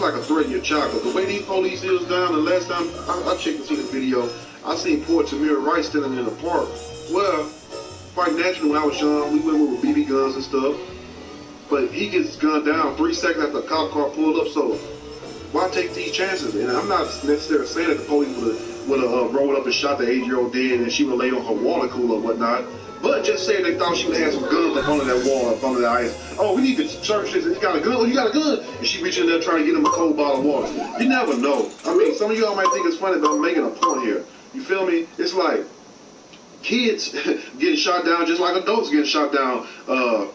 like a threat in your child. Because the way these police is down, the last time I checked and see the video, I seen poor Tamir Rice standing in the park. Well, quite naturally, when I was young, we went with BB guns and stuff. But he gets gunned down 3 seconds after a cop car pulled up. So why take these chances? And I'm not necessarily saying that the police would have rolled up and shot the 8-year-old dead and she would have laid on her water cooler or whatnot. But just say they thought she would have some guns up under that wall, up under the ice. Oh, we need to search this. He got a gun. Oh, you got a gun. And she reaching in there trying to get him a cold bottle of water. You never know. I mean, some of y'all might think it's funny, but I'm making a point here. You feel me? It's like kids getting shot down just like adults getting shot down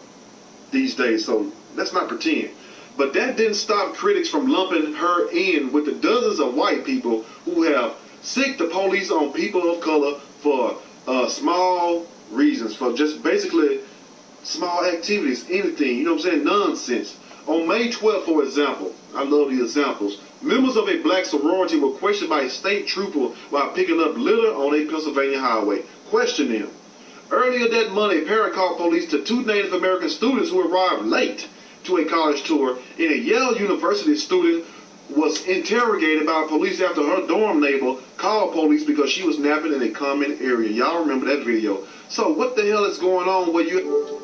these days. So let's not pretend. But that didn't stop critics from lumping her in with the dozens of white people who have sicked the police on people of color for small reasons, for just basically small activities, anything, you know what I'm saying, nonsense. On May 12th, for example, I love these examples, members of a black sorority were questioned by a state trooper while picking up litter on a Pennsylvania highway. Question them. Earlier that Monday, a parent called police to 2 Native American students who arrived late to a college tour, and a Yale University student was interrogated by police after her dorm neighbor called police because she was napping in a common area. Y'all remember that video. So what the hell is going on where you...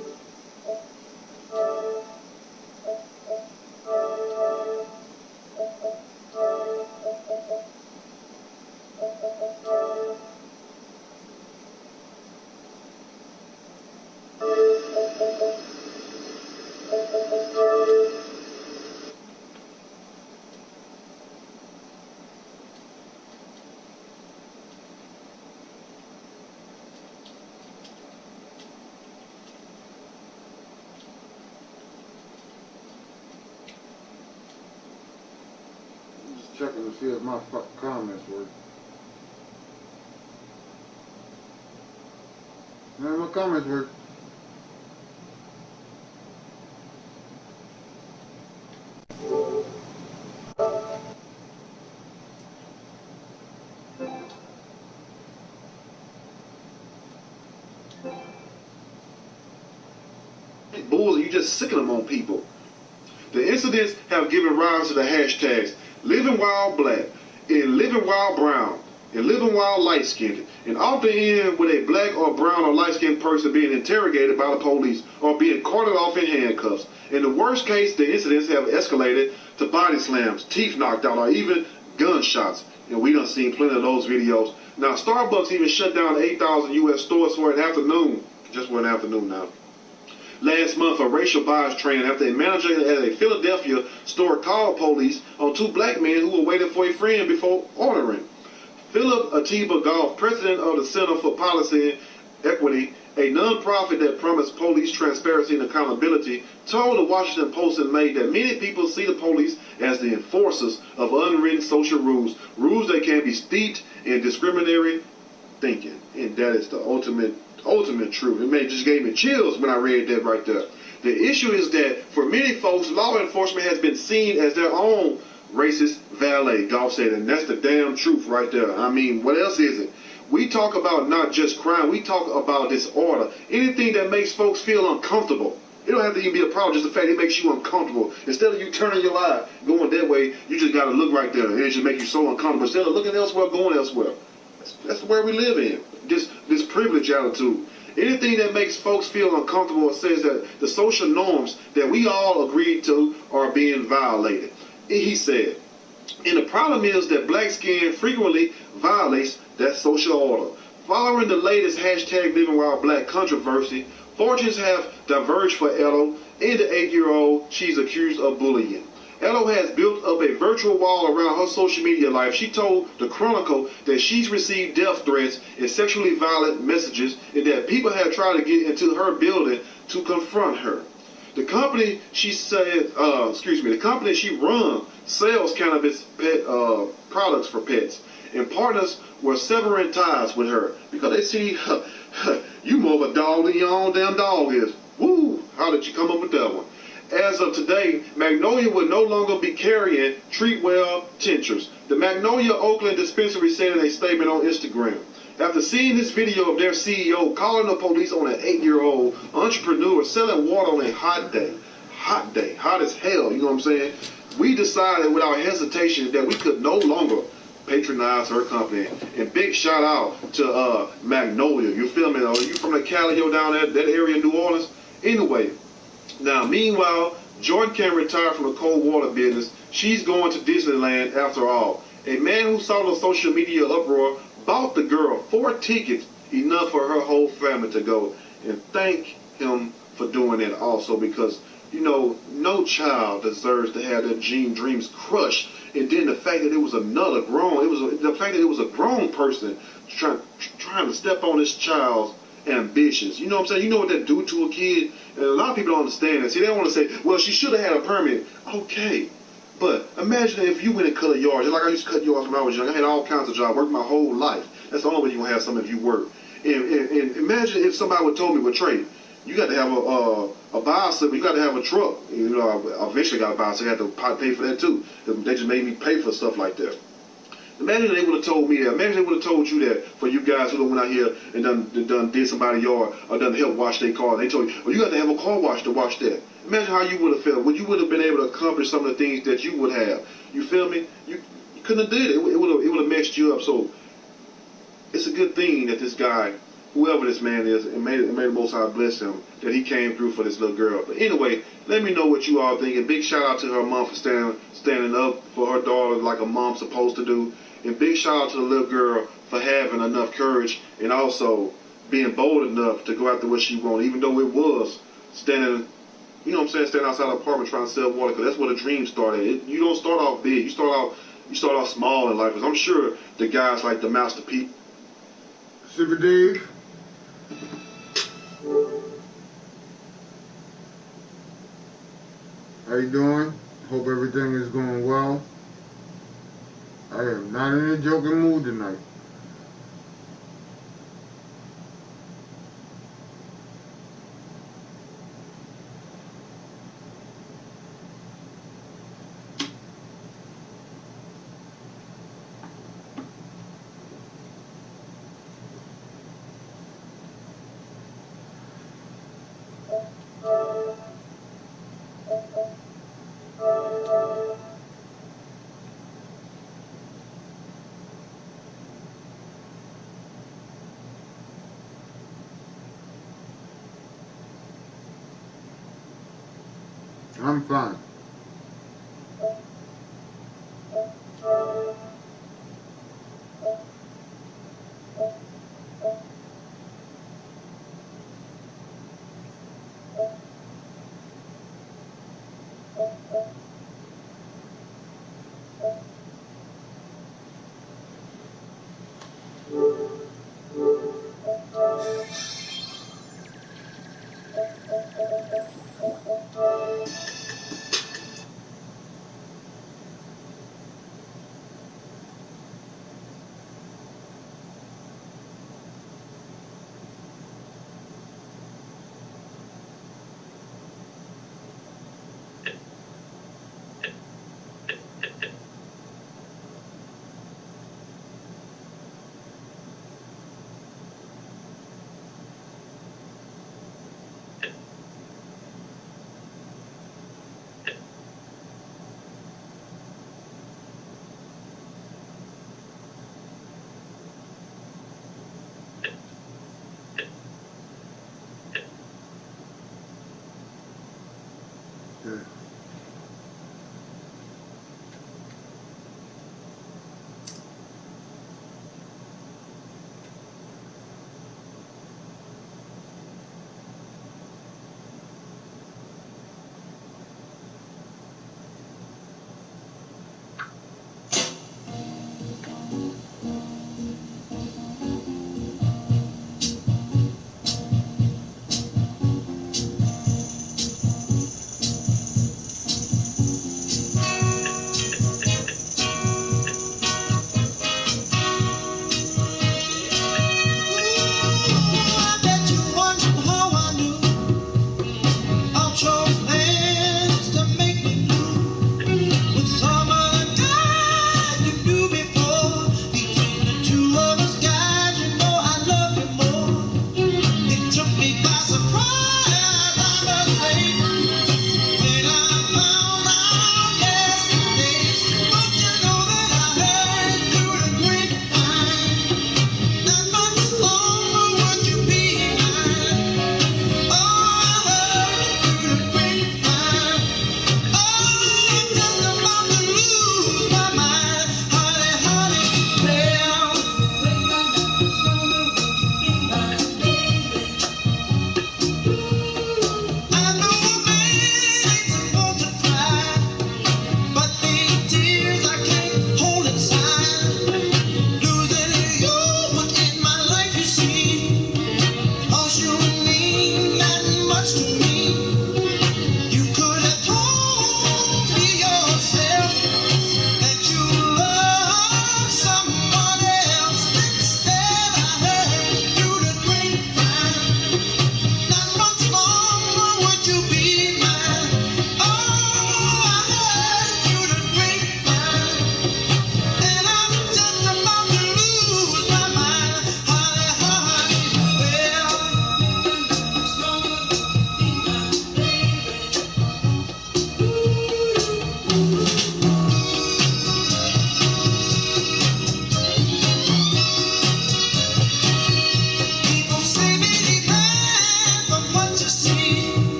Checking to see if my comments work. Man, my comments work. Bulls, you just sicking them on people. The incidents have given rise to the hashtags Living Wild Black, and Living Wild Brown, and Living Wild Light Skinned, and often end with a black or brown or light skinned person being interrogated by the police or being carted off in handcuffs. In the worst case, the incidents have escalated to body slams, teeth knocked out, or even gunshots. And we done seen plenty of those videos. Now, Starbucks even shut down 8,000 U.S. stores for an afternoon, just for an afternoon now. Last month, a racial bias trend after a manager at a Philadelphia store called police on 2 black men who were waiting for a friend before ordering. Philip Atiba Goff, president of the Center for Policy and Equity, a nonprofit that promotes police transparency and accountability, told the Washington Post in May that many people see the police as the enforcers of unwritten social rules, rules that can be steeped in discriminatory thinking. And that is the ultimate truth. It just gave me chills when I read that right there. The issue is that for many folks, law enforcement has been seen as their own racist valet, Goff said, and that's the damn truth right there. I mean, what else is it? We talk about not just crime, we talk about disorder. Anything that makes folks feel uncomfortable. It don't have to even be a problem, just the fact it makes you uncomfortable. Instead of you turning your eye, going that way, you just got to look right there, and it just makes you so uncomfortable. Instead of looking elsewhere, going elsewhere. That's where we live in. This privilege attitude. Anything that makes folks feel uncomfortable or says that the social norms that we all agreed to are being violated. He said, and the problem is that black skin frequently violates that social order. Following the latest hashtag Living Wild Black controversy, fortunes have diverged for Ello and the 8-year-old she's accused of bullying. Ello has built up a virtual wall around her social media life. She told the Chronicle that she's received death threats and sexually violent messages and that people have tried to get into her building to confront her. The company she runs sells cannabis pet products for pets, and partners were severing ties with her because they see you more of a dog than your own damn dog is. Woo! How did you come up with that one? As of today, Magnolia will no longer be carrying Treatwell tinctures. The Magnolia Oakland dispensary said in a statement on Instagram. After seeing this video of their CEO calling the police on an 8-year-old entrepreneur selling water on a hot day, hot as hell, you know what I'm saying? we decided without hesitation that we could no longer patronize her company. And big shout out to Magnolia. You feel me? Are you from the Cali down that area in New Orleans? Anyway, now meanwhile, Jordan can retire from the cold water business. She's going to Disneyland after all. A man who saw the social media uproar bought the girl 4 tickets, enough for her whole family to go. And thank him for doing that also, because you know, no child deserves to have their dreams crushed. And then the fact that it was another grown, the fact that it was a grown person trying to step on this child's ambitions. You know what I'm saying? You know what that do to a kid? And a lot of people don't understand that. See, they don't want to say, well, she should have had a permit. Okay. But imagine if you went and cut a yard. Just like I used to cut yards when I was young. I had all kinds of jobs. I worked my whole life. That's the only way you're going to have something if you work. And imagine if somebody would told me, well, Trey, you got to have a bicycle. You got to have a truck. You know, I eventually got a bicycle. I had to pay for that too. They just made me pay for stuff like that. Imagine they would have told me that. Imagine they would have told you that for you guys who went out here and done did somebody's yard or done help wash their car. They told you, well, you got to have a car wash to wash that. Imagine how you would have felt. Well, you would have been able to accomplish some of the things that you would have. You feel me? You couldn't have did it. It would have messed you up. So it's a good thing that this guy, whoever this man is, and may the Most High bless him, that he came through for this little girl. But anyway, let me know what you all think. And big shout out to her mom for standing up for her daughter like a mom's supposed to do. And big shout out to the little girl for having enough courage and also being bold enough to go after what she wanted, even though it was standing, you know what I'm saying, standing outside the apartment trying to sell water, because that's where the dream started. You don't start off big. You start off small in life. Because I'm sure the guys like the Master P. Super Dave. How you doing? Hope everything is going well. I am not in a joking mood tonight. I'm fine.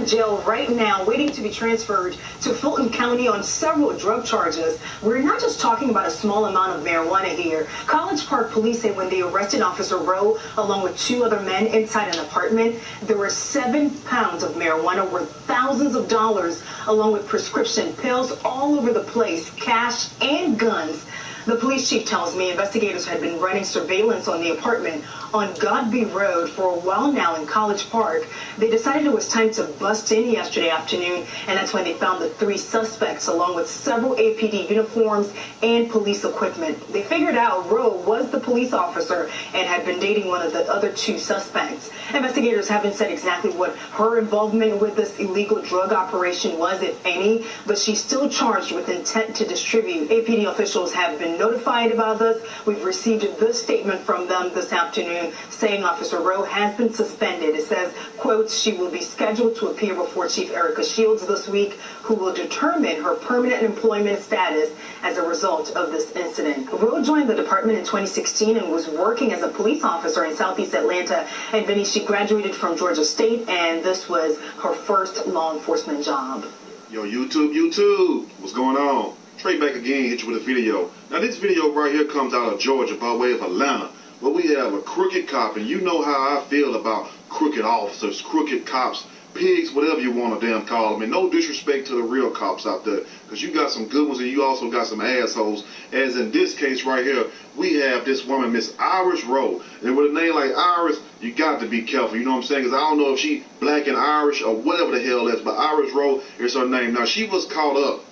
in jail right now waiting to be transferred to Fulton County on several drug charges. We're not just talking about a small amount of marijuana here. College Park police say when they arrested Officer Rowe along with 2 other men inside an apartment, there were 7 pounds of marijuana worth thousands of dollars along with prescription pills all over the place, cash and guns. The police chief tells me investigators had been running surveillance on the apartment on Godby Road for a while now in College Park. They decided it was time to bust in yesterday afternoon, and that's when they found the 3 suspects along with several APD uniforms and police equipment. They figured out Rowe was the police officer and had been dating one of the other 2 suspects. Investigators haven't said exactly what her involvement with this illegal drug operation was, if any, but she's still charged with intent to distribute. APD officials have been notified about this. We've received this statement from them this afternoon saying Officer Rowe has been suspended. It says, quote, she will be scheduled to appear before Chief Erica Shields this week, who will determine her permanent employment status as a result of this incident. Rowe joined the department in 2016 and was working as a police officer in Southeast Atlanta. And Vinny, she graduated from Georgia State, and this was her first law enforcement job. Yo, YouTube, what's going on? Trey back again, hit you with a video. Now this video right here comes out of Georgia by way of Atlanta, where we have a crooked cop, and you know how I feel about crooked officers, crooked cops, pigs, whatever you want to damn call them. And no disrespect to the real cops out there, because you got some good ones and you also got some assholes. As in this case right here, we have this woman, Miss Iris Rowe. And with a name like Iris, you got to be careful, you know what I'm saying? Because I don't know if she black and Irish or whatever the hell that's, but Iris Rowe is her name. Now she was caught up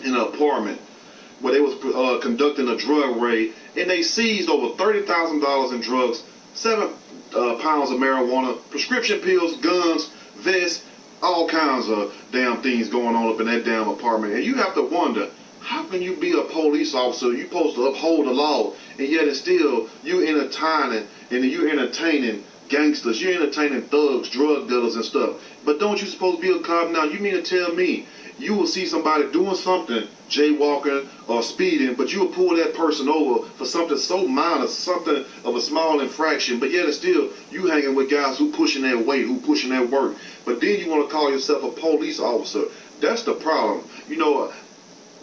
in an apartment where they was conducting a drug raid, and they seized over $30,000 in drugs, 7 pounds of marijuana, prescription pills, guns, vests, all kinds of damn things going on up in that damn apartment. And you have to wonder, how can you be a police officer? You're supposed to uphold the law, and yet and still you entertaining gangsters, you're entertaining thugs, drug dealers and stuff. But don't you supposed to be a cop now? You mean to tell me you will see somebody doing something, jaywalking or speeding, but you will pull that person over for something so minor, something of a small infraction, but yet and still you hanging with guys who pushing their weight, who pushing their work, but then you want to call yourself a police officer. That's the problem. You know,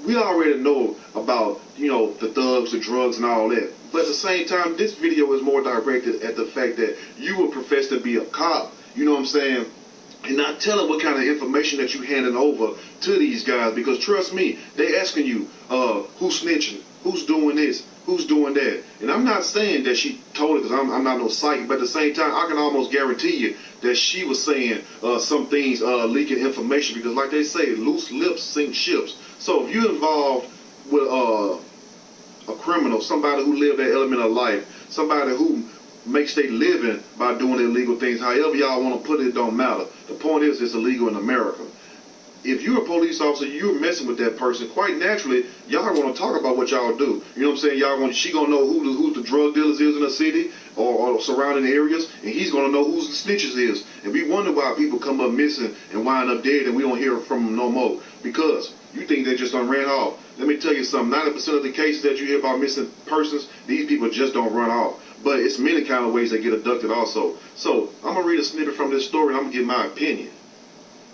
we already know about, you know, the thugs, the drugs and all that, but at the same time this video is more directed at the fact that you would profess to be a cop, you know what I'm saying, and not telling what kind of information that you handing over to these guys, because trust me, they asking you who's snitching, who's doing this, who's doing that. And I'm not saying that she told it, because I'm not no psychic, but at the same time I can almost guarantee you that she was saying some things, leaking information, because like they say, loose lips sink ships. So if you're involved with a criminal, somebody who lived that element of life, somebody who makes their living by doing illegal things, however y'all want to put it, it don't matter. The point is, it's illegal in America. If you're a police officer, you're messing with that person, quite naturally, y'all want to talk about what y'all do. You know what I'm saying? She gonna know who the drug dealers is in the city or surrounding areas, and he's gonna know who the snitches is. And we wonder why people come up missing and wind up dead, and we don't hear from them no more, because you think they just done ran off. Let me tell you something. 90% of the cases that you hear about missing persons, these people just don't run off. But it's many kind of ways they get abducted also. So I'm going to read a snippet from this story, and I'm going to give my opinion.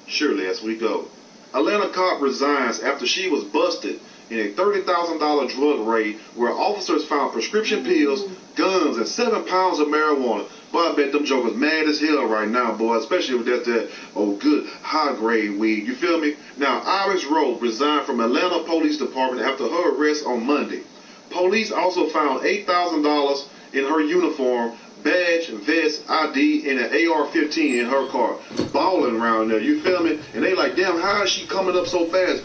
Surely, as we go. Atlanta cop resigns after she was busted in a $30,000 drug raid where officers found prescription pills, guns, and 7 pounds of marijuana. Boy, I bet them jokers mad as hell right now, boy, especially if that's that, oh, good, high-grade weed. You feel me? Now, Iris Rowe resigned from Atlanta Police Department after her arrest on Monday. Police also found $8,000 in her uniform, badge, vest, ID, and an AR-15 in her car. Balling around there, you feel me? And they like, damn, how is she coming up so fast?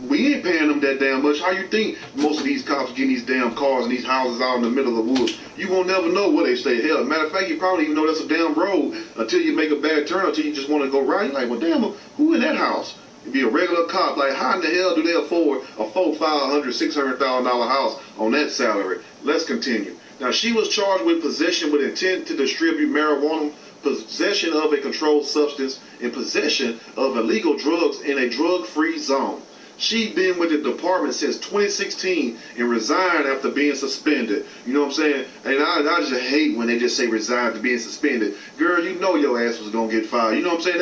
We ain't paying them that damn much. How you think most of these cops getting these damn cars and these houses out in the middle of the woods? You won't never know where they stay. Hell, matter of fact, you probably even know that's a damn road until you make a bad turn, until you just want to go right. You're like, well, damn, who in that house? It'd be a regular cop. Like, how in the hell do they afford a $400,000, $500,000, $600,000 house on that salary? Let's continue. Now, she was charged with possession with intent to distribute marijuana, possession of a controlled substance, and possession of illegal drugs in a drug-free zone. She been with the department since 2016 and resigned after being suspended. You know what I'm saying? And I just hate when they just say resign after being suspended. Girl, you know your ass was gonna get fired. You know what I'm saying?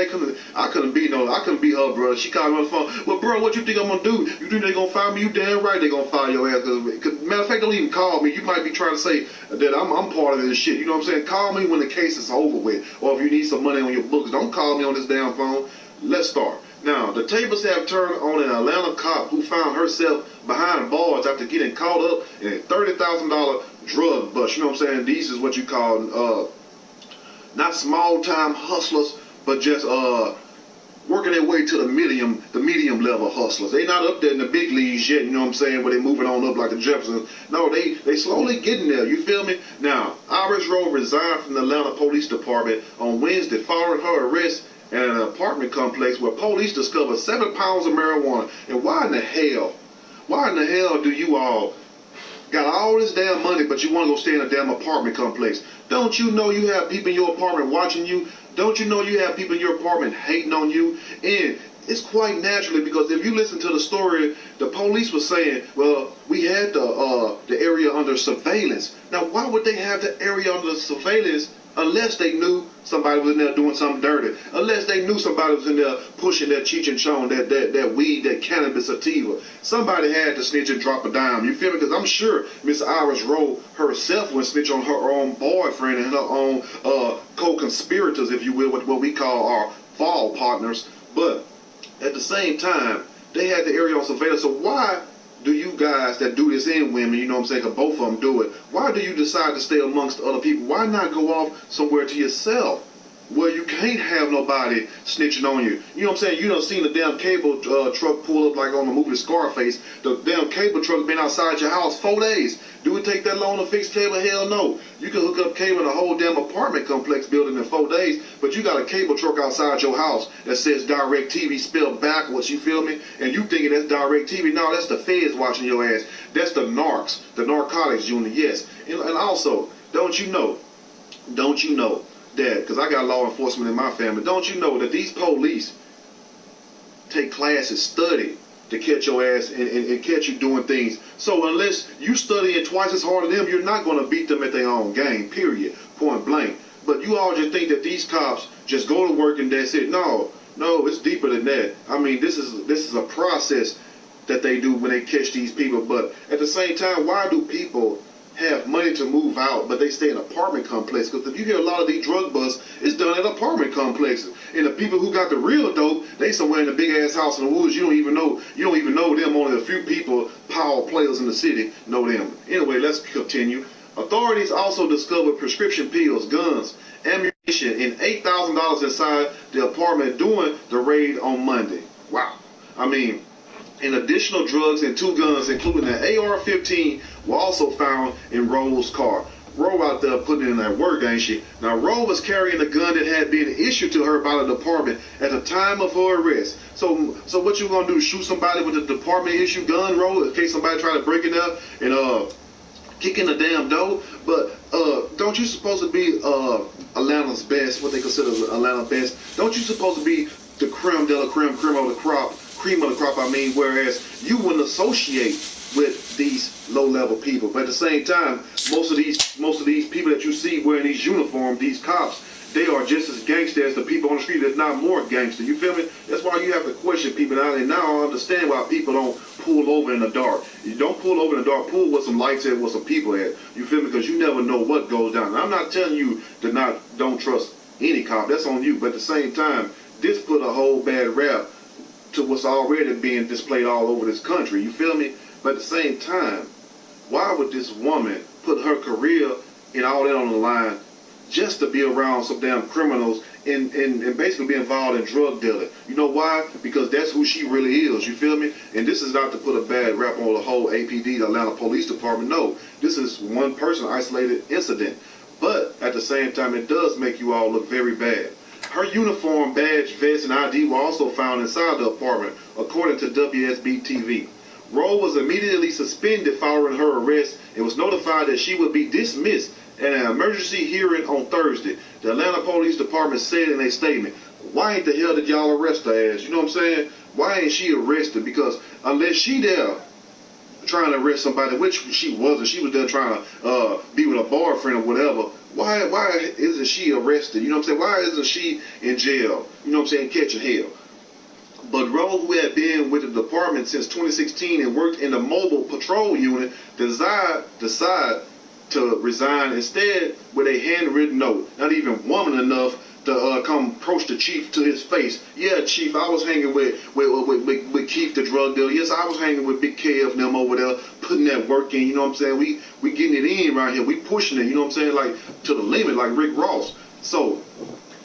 I couldn't be her, bro. She called me on the phone. Well, bro, what you think I'm gonna do? You think they gonna fire me? You damn right they gonna fire your ass. Cause matter of fact, don't even call me. You might be trying to say that I'm part of this shit. You know what I'm saying? Call me when the case is over with, or if you need some money on your books. Don't call me on this damn phone. Let's start. Now, the tables have turned on an Atlanta cop who found herself behind bars after getting caught up in a $30,000 drug bust. You know what I'm saying? These is what you call not small-time hustlers, but just working their way to the medium level hustlers. They not up there in the big leagues yet, you know what I'm saying, where they moving on up like the Jeffersons. No, they slowly getting there, you feel me? Now, Iris Rowe resigned from the Atlanta Police Department on Wednesday following her arrest at an apartment complex where police discovered 7 pounds of marijuana. And why in the hell do you all got all this damn money, but you want to go stay in a damn apartment complex? Don't you know you have people in your apartment watching you? Don't you know you have people in your apartment hating on you? And it's quite naturally, because if you listen to the story, the police was saying, well, we had the area under surveillance. Now, why would they have the area under surveillance unless they knew somebody was in there doing something dirty? Unless they knew somebody was in there pushing that Cheech and Chong, that weed, that cannabis sativa. Somebody had to snitch and drop a dime. You feel me? Because I'm sure Miss Iris Rowe herself would snitch on her own boyfriend and her own co-conspirators, if you will, what we call our fall partners. But at the same time, they had the area on surveillance. So why do you guys that do this in women, you know what I'm saying, because both of them do it, why do you decide to stay amongst other people? Why not go off somewhere to yourself where you can't have nobody snitching on you? You know what I'm saying? You done seen the damn cable truck pull up like on the movie Scarface. The damn cable truck been outside your house 4 days. Do it take that long to fix cable? Hell no. You can hook up cable in a whole damn apartment complex building in 4 days, but you got a cable truck outside your house that says DirecTV spelled backwards, you feel me? And you thinking that's DirecTV. No, that's the feds watching your ass. That's the narcs, the narcotics unit, yes. And also, don't you know that, because I got law enforcement in my family, don't you know that these police take classes, study to catch your ass and catch you doing things? So unless you studying twice as hard as them, you're not going to beat them at their own game, period, point blank. But you all just think that these cops just go to work and that's it. No, it's deeper than that. I mean, this is a process that they do when they catch these people. But at the same time, why do people have money to move out, but they stay in apartment complexes? Because if you hear a lot of these drug busts, it's done at apartment complexes. And the people who got the real dope, they somewhere in a big ass house in the woods. You don't even know them. Only a few people, power players in the city, know them. Anyway, let's continue. Authorities also discovered prescription pills, guns, ammunition, and $8,000 inside the apartment during the raid on Monday. Wow. I mean, and additional drugs and 2 guns, including an AR-15, were also found in Rowe's car. Rowe out there putting in that work, ain't she? Now, Rowe was carrying a gun that had been issued to her by the department at the time of her arrest. So what you gonna do? Shoot somebody with a department-issued gun, Rowe, in case somebody try to break it up and kick in the damn door? But don't you supposed to be Atlanta's best, what they consider Atlanta's best? Don't you supposed to be the creme de la creme, cream of the crop, whereas you wouldn't associate with these low-level people. But at the same time, most of these people that you see wearing these uniforms, these cops, they are just as gangster as the people on the street, if not more gangster. You feel me? That's why you have to question people now. And now I understand why people don't pull over in the dark. You don't pull over in the dark. Pull with some lights at, with some people at. You feel me? Because you never know what goes down. And I'm not telling you to don't trust any cop. That's on you. But at the same time, this put a whole bad rap to what's already being displayed all over this country. You feel me? But at the same time, why would this woman put her career and all that on the line just to be around some damn criminals and basically be involved in drug dealing? You know why? Because that's who she really is. You feel me? And this is not to put a bad rap on the whole APD, the Atlanta Police Department. No, this is one person, isolated incident. But at the same time, it does make you all look very bad. Her uniform, badge, vest, and ID were also found inside the apartment, according to WSB-TV. Rowe was immediately suspended following her arrest and was notified that she would be dismissed at an emergency hearing on Thursday. The Atlanta Police Department said in a statement, why ain't the hell did y'all arrest her ass? You know what I'm saying? Why ain't she arrested? Because unless she there trying to arrest somebody, which she wasn't. She was there trying to be with a boyfriend or whatever. Why isn't she arrested? You know what I'm saying? Why isn't she in jail? You know what I'm saying? Catching hell. But Rowe, who had been with the department since 2016 and worked in the mobile patrol unit, decided to resign instead with a handwritten note. Not even woman enough to come approach the chief to his face. Yeah, chief, I was hanging with Keith, the drug dealer. Yes, I was hanging with Big Kev and them over there, putting that work in. You know what I'm saying? We getting it in right here. We pushing it. You know what I'm saying? Like to the limit, like Rick Ross. So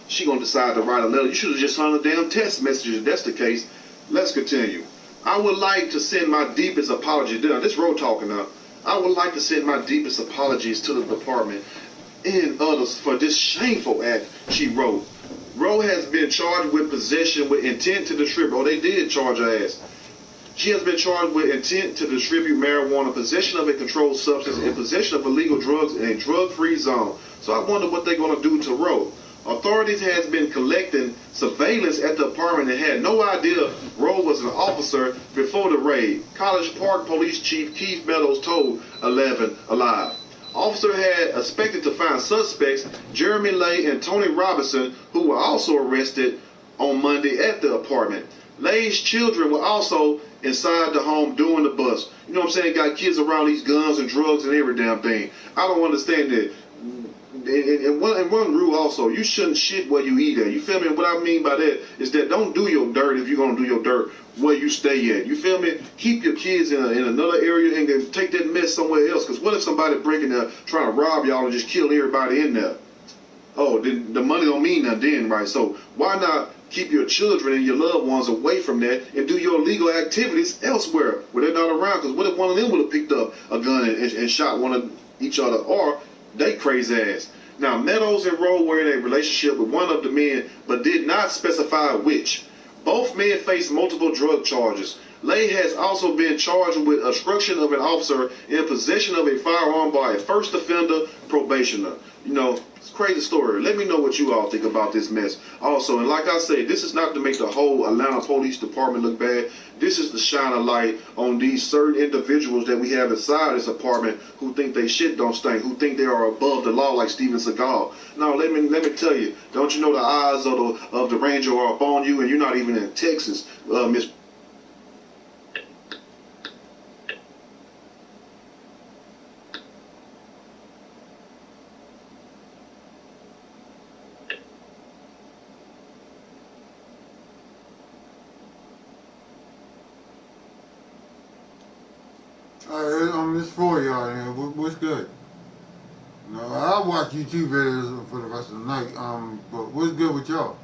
she gonna decide to write a letter. You should have just signed a damn text message if that's the case. Let's continue. I would like to send my deepest apologies. Now, this road talking now. I would like to send my deepest apologies to the department and others for this shameful act, she wrote. Rowe has been charged with possession with intent to distribute. Oh, they did charge her ass. She has been charged with intent to distribute marijuana, possession of a controlled substance, and possession of illegal drugs in a drug-free zone. So I wonder what they're going to do to Rowe. Authorities has been collecting surveillance at the apartment and had no idea Rowe was an officer before the raid. College Park Police Chief Keith Meadows told 11 Alive. Officer had expected to find suspects Jeremy Lay and Tony Robinson, who were also arrested on Monday at the apartment. Lay's children were also inside the home during the bust. You know what I'm saying? Got kids around these guns and drugs and every damn thing. I don't understand that. And one rule also, you shouldn't shit where you eat at. You feel me? What I mean by that is that don't do your dirt if you're going to do your dirt where you stay at. You feel me? Keep your kids in another area and then take that mess somewhere else. Because what if somebody breaking there trying to rob y'all and just kill everybody in there? Oh, then the money don't mean nothing then, right? So why not keep your children and your loved ones away from that and do your illegal activities elsewhere where they're not around? Because what if one of them would have picked up a gun and shot one of each other, or they crazy ass? Now, Meadows and Rowe were in a relationship with one of the men, but did not specify which. Both men face multiple drug charges. Lay has also been charged with obstruction of an officer in possession of a firearm by a first offender probationer. You know, it's a crazy story. Let me know what you all think about this mess. Also, and like I say, this is not to make the whole Atlanta Police Department look bad. This is to shine a light on these certain individuals that we have inside this apartment who think they shit don't stink, who think they are above the law like Steven Seagal. Now, let me tell you, don't you know the eyes of the Ranger are upon you, and you're not even in Texas, Miss. This for y'all, man. What's good? No, I'll watch YouTube videos for the rest of the night. But what's good with y'all?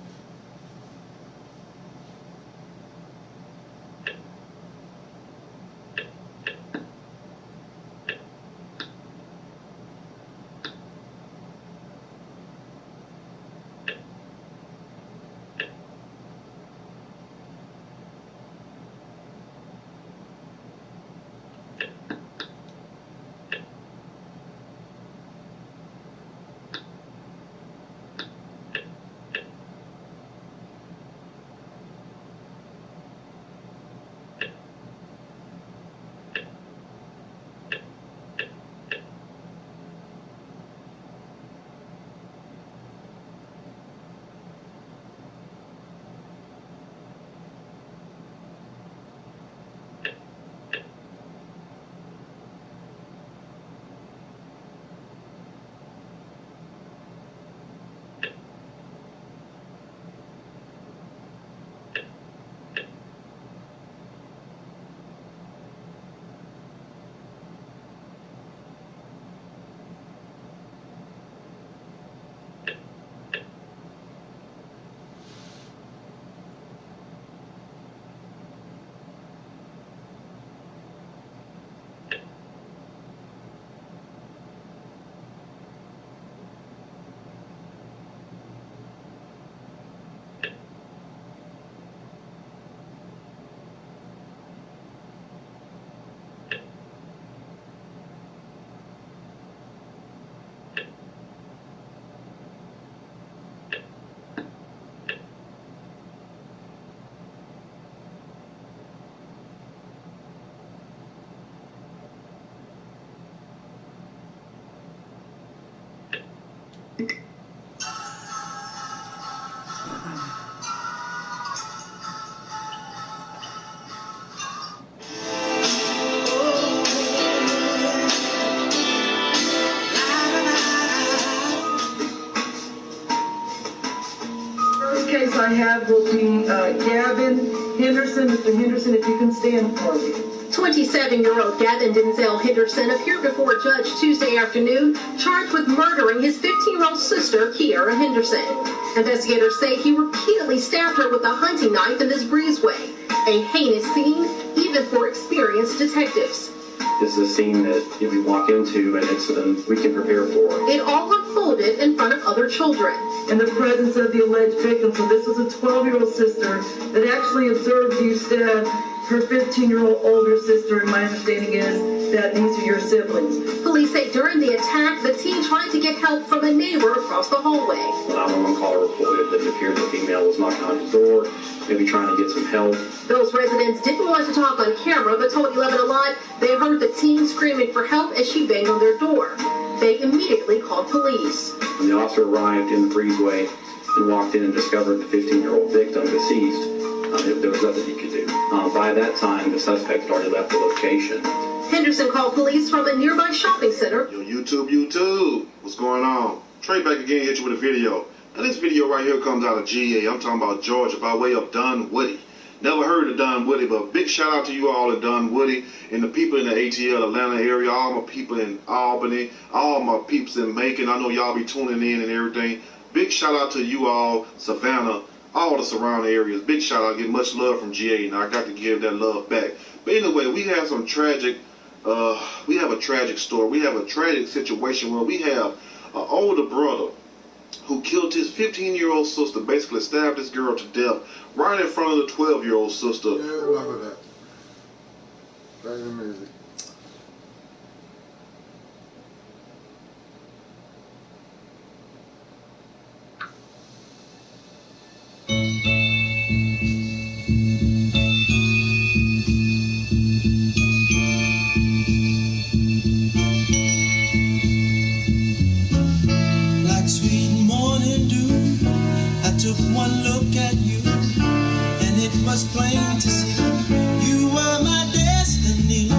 will be Gavin Henderson. Mr. Henderson, if you can stand for me. 27-year-old Gavin Denzel Henderson appeared before a judge Tuesday afternoon, charged with murdering his 15-year-old sister, Kiara Henderson. Investigators say he repeatedly stabbed her with a hunting knife in this breezeway, a heinous scene even for experienced detectives. This is a scene that we walk into, an incident we can prepare for. It all unfolded in front of other children. In the presence of the alleged victim, so this was a 12-year-old sister that actually observed you stab her 15-year-old older sister, and my understanding is that these are your siblings. Police say during the attack, the teen tried to get help from a neighbor across the hallway. The 911 caller reported that it appeared the female was knocking on his door, maybe trying to get some help. Those residents didn't want to talk on camera, but told 11 Alive they heard the teen screaming for help as she banged on their door. They immediately called police. When the officer arrived in the breezeway and walked in and discovered the 15-year-old victim deceased, there was nothing he could do. By that time, the suspect had already left the location. Henderson called police from a nearby shopping center. Yo, YouTube, what's going on? Trey back again, hit you with a video. Now this video right here comes out of GA. I'm talking about Georgia by way of Dunwoody. Never heard of Dunwoody, but big shout out to you all in Dunwoody and the people in the ATL Atlanta area, all my people in Albany, all my peeps in Macon. I know y'all be tuning in and everything. Big shout out to you all, Savannah, all the surrounding areas. Big shout out. I get much love from GA, and I got to give that love back. But anyway, we have some tragic, we have a tragic story. We have a tragic situation where we have an older brother who killed his 15-year-old sister, basically stabbed this girl to death right in front of the 12-year-old sister. Yeah, love of that. That's amazing. Took one look at you, and it was plain to see you were my destiny.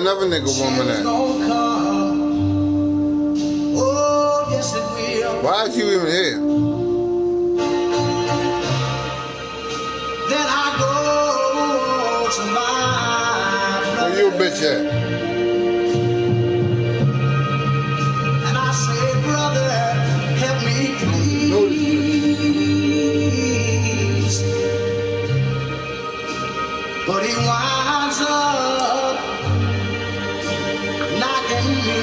another nigga woman at? Oh, yes it will. Why is you even here? Then I go to my Where you a bitch at? and I say, brother, help me please. But he winds up knocking me.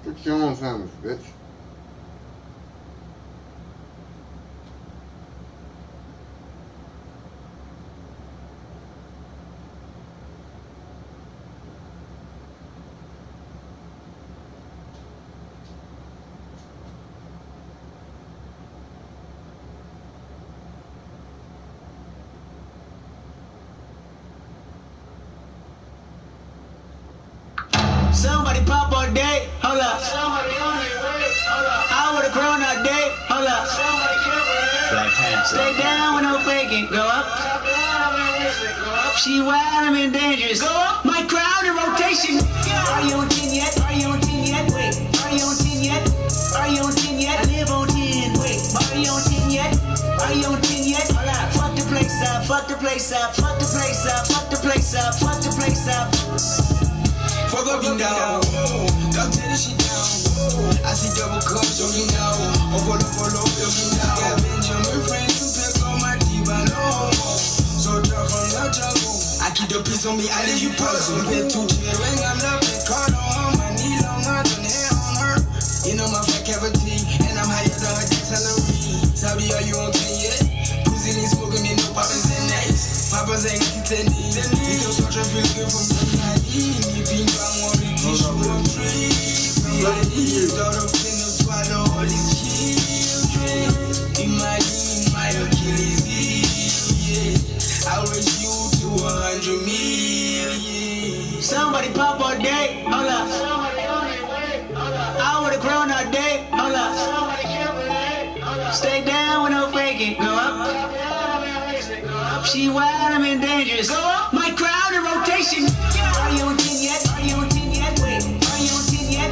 Fix your own sandwich, bitch. Somebody pop all day, hold up. Somebody on their way, hold up. I would've grown all day, hold up. Somebody Black Panther. Stay down with no faking, go up. She wild, I'm in dangerous. Go up. My crowd in rotation. Are you on 10 yet? Are you on 10 yet? Wait. Are you on 10 yet? Are you on 10 yet? I live on 10. Wait. Are you on 10 yet? Are you on 10 yet? Hold up. Fuck the place up. Fuck the place up. Fuck the place up. Fuck the place up. Fuck the place up. Fuck up and down, got tennis shit down. I see double cups, so you know. Over, you know. Got Benjamin Franklin, pick on my diva, no. So dark on the jungle. I keep the piece on me, I leave you puzzle. Get too chill, ring, I'm loving card on my knee, long on hair on her. You know my fat cavity, and I'm higher than her salary. Sabi, are you on 10 yet? Pussy ain't smoking, me no poppin' 10 nights. Papa's ain't got 10 days. Because such a feel good from the night. Somebody pop all day, hold up. Somebody on their way, hold up. I would've grown all day, hold up. Somebody hold up. Stay down with no faking, go up. She wild, I'm in dangerous. Go up. My crowd in rotation. Are you on 10 yet? Are you on 10 yet? Wait. Are you on 10 yet?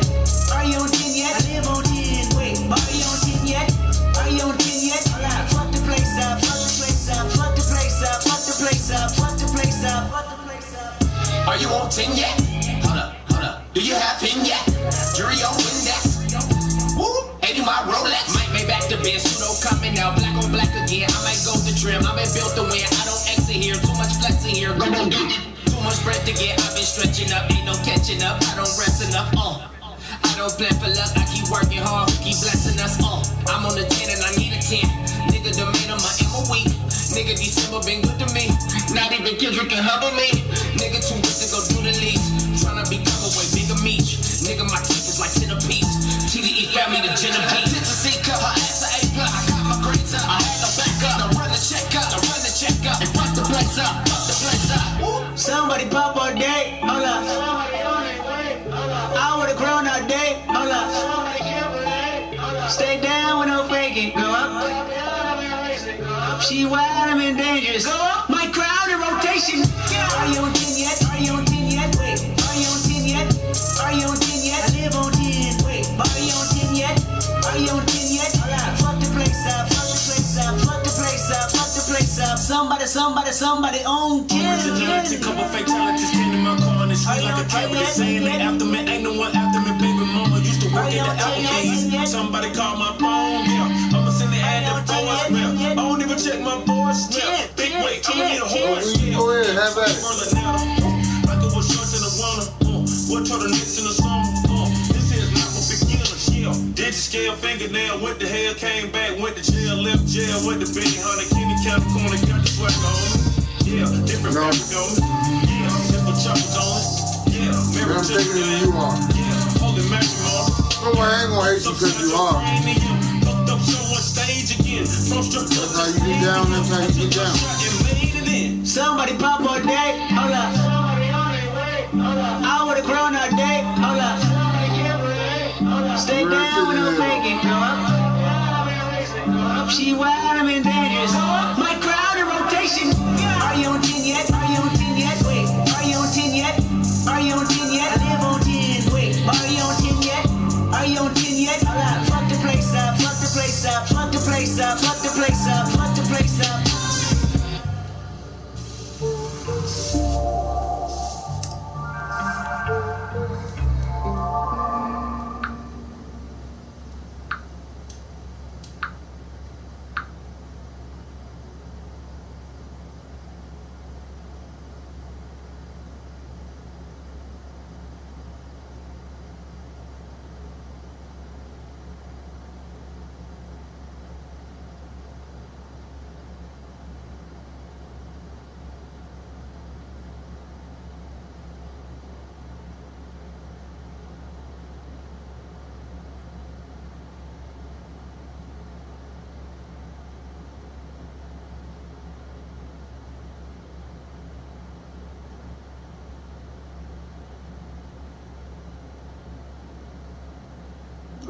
Are you on 10 yet? I live on 10. Wait. Are you on 10 yet? Are you on 10 yet? Fuck the place up. Fuck the place up. Fuck the place up. Fuck the place up. Fuck the place up. Fuck the place up. Are you on 10 yet? Hold up, hold up. Do you have pin yet? Jury on Windex. Woo! 80 my Rolex. Might make back to Ben. Pseudo coming out. Black on black again. I might go to trim. I might build the win. I don't exit here. Too much flexing here. Go on, do it. Too much breath to get. I've been stretching up. Ain't no catching up. I don't rest enough. I don't plan for luck. I keep working hard. Keep blessing us. I'm on the 10 and I need a 10. Nigga, the man of my MO week. Nigga, December been good to me. Not even Kendrick can hubble me. Nigga, too good to go do the leads. Tryna become a way bigger meat. Nigga, my teeth is like centipedes. TDE family, the Genevieve. It's a C cup. Her ass a A plus. I got my grades up. I had no backup. Now run the check up. Now run the check up. And fuck the place up. Fuck the place up. Somebody pop all day, hold up. Somebody on their way, hold up. I would've grown all day, hold up. Somebody hold up. Stay down with no faking, go up. She wild, I'm in dangerous. Go up. My crowd in rotation. Are you on 10 yet? Are you on 10 yet? Wait. Are you on 10 yet? Are you on 10 yet? I live on 10. Wait. Are you on 10 yet? Are you on 10 yet? Fuck the place up. Fuck the place up. Fuck the place up. Fuck the place up. Somebody on 10. A couple fake talents just came to my car and it's sweet like a cat with a saying they after me. Ain't no one after me. Baby mama used to work at the Apple keys. Somebody call my phone, yeah. I'ma send the ad to voicemail. I don't even check my voicemail. Big weight, I'ma get a horse. Go ahead, have at it. Like it was shorts in the winter. What turtlenecks in the summer? This here's not for beginners, yeah. Did you scale fingernail? Went to hell, came back, went to jail, left jail, went to Benny Hunter, Kenny County Corner, got the swag on it. Yeah, different fabric on it. Yeah, different choppers on it. Yeah, mirror to the game. Yeah, holy matrimony. No, I ain't gonna hate you because you are. Hooked up so much stain rage again. From strip club That's how you get down, that's how you get down. and made it in. Somebody pop all day, hold up. I would've grown all day, hold up. Stay down with no faking, grow up. She wild, I'm in dangerous. My crowd in rotation. Are you on 10 yet? Are you on 10 yet? Wait, are you on 10 yet? Are you on 10 yet? I live on 10. Wait, are you on 10 yet? Are you on 10 yet? Hold up. Fuck the place up, fuck the place up, fuck the place up, fuck the place up, fuck the place up.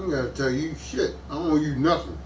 I gotta tell you shit. I don't owe you nothing.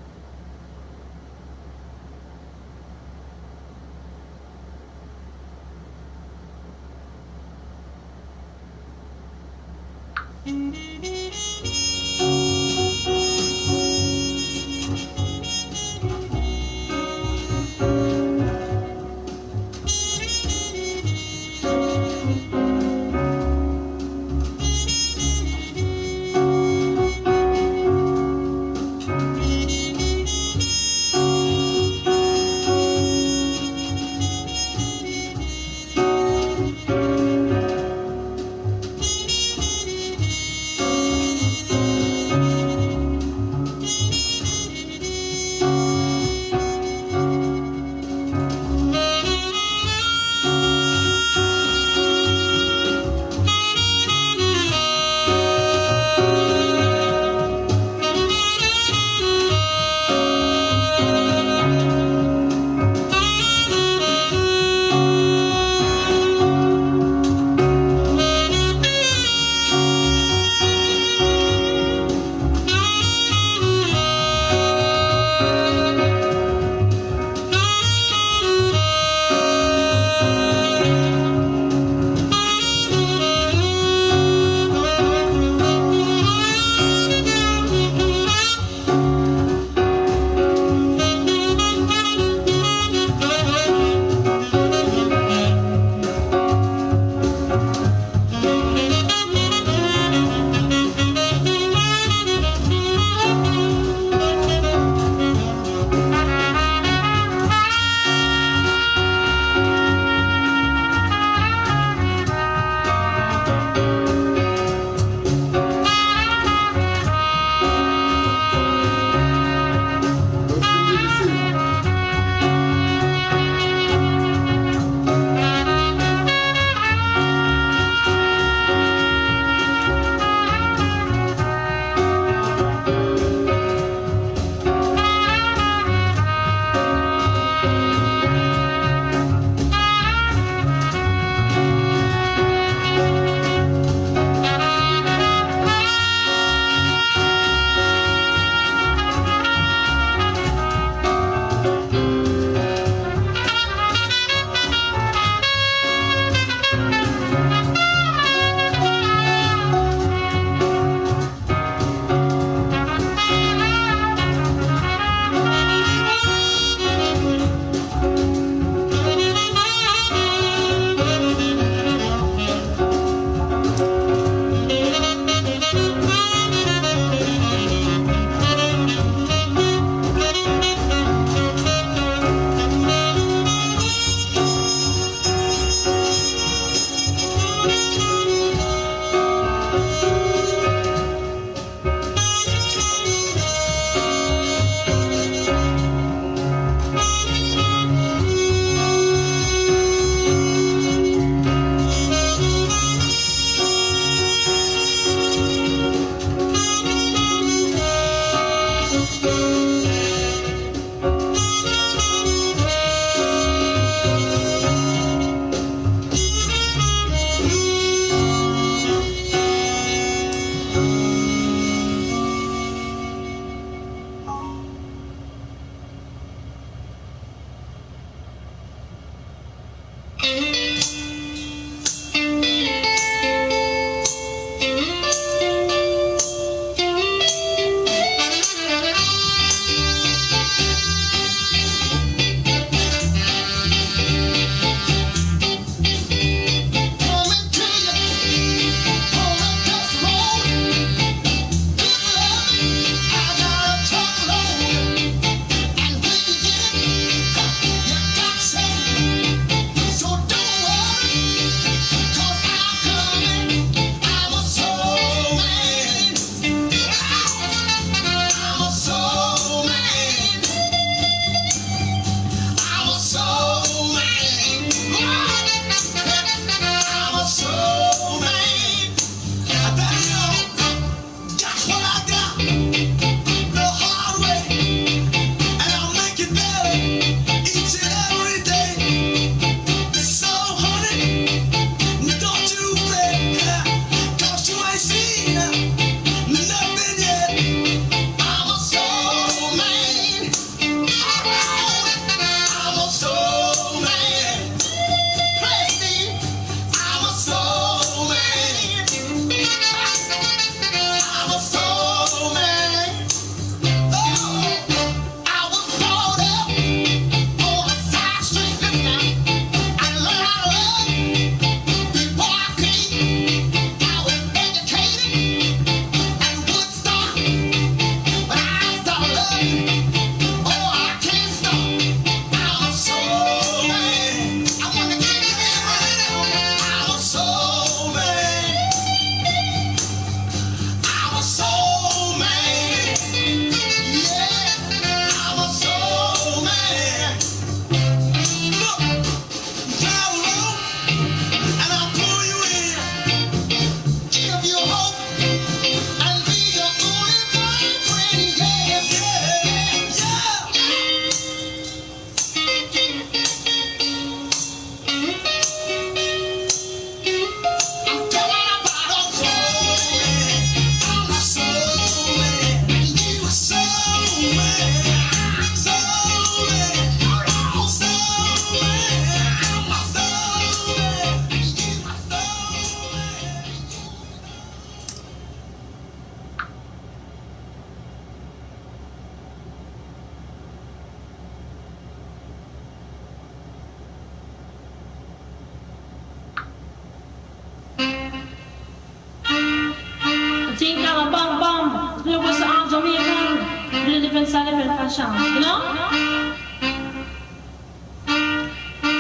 Think I'm a bum bum. Look what's the arms of me again. Really different style, different fashion. You know?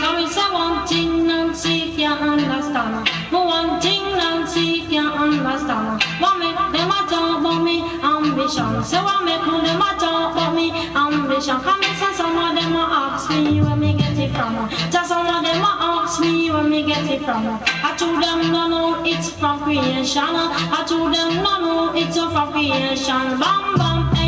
Tell me say one thing and see if you understand. One thing and see if you understand. What make them a talk about me ambition? Say what make them a talk about me ambition? Come and say some of them a ask me where me get it from. Just some of them a ask me where me get it from. I told them no no it's from creation. I told them no no it's from creation. Bam bam.